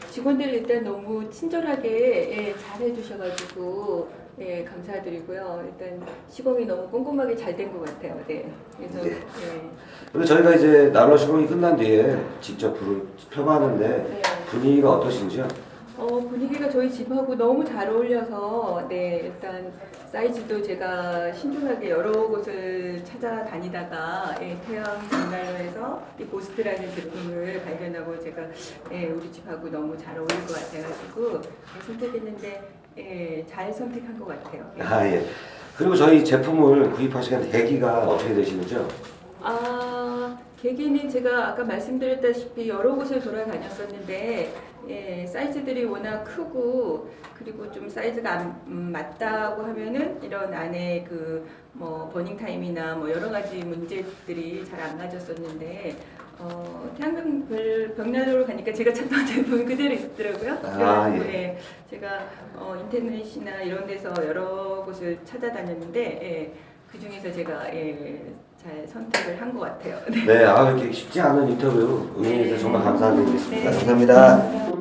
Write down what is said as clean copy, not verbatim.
직원들 일단 너무 친절하게 잘 해주셔가지고 감사드리고요. 일단 시공이 너무 꼼꼼하게 잘 된 것 같아요. 네. 그래서 네. 그리고 저희가 이제 난로 시공이 끝난 뒤에 직접 불을 펴봤는데 네. 분위기가 어떠신지요? 분위기가 저희 집하고 너무 잘 어울려서 일단 사이즈도 제가 신중하게 여러 곳을 찾아다니다가 태양 벽난로에서 이 고스트라는 제품을 발견하고 제가 우리 집하고 너무 잘 어울릴 것 같아가지고 선택했는데 잘 선택한 것 같아요. 아, 예. 그리고 저희 제품을 구입하시는 계기가 어떻게 되시는지요? 계기는 제가 아까 말씀드렸다시피 여러 곳을 돌아다녔었는데 사이즈들이 워낙 크고 그리고 좀 사이즈가 안 맞다고 하면은 이런 안에 버닝 타임이나 여러 가지 문제들이 잘 안 맞았었는데 태양광 벽난로로 가니까 제가 찾던 제품 그대로 있더라고요. 그래서 제가 인터넷이나 이런 데서 여러 곳을 찾아다녔는데 그 중에서 제가 잘 선택을 한 것 같아요. 네, 이렇게 쉽지 않은 인터뷰 응해주셔서 정말 감사드리겠습니다. 네. 감사합니다.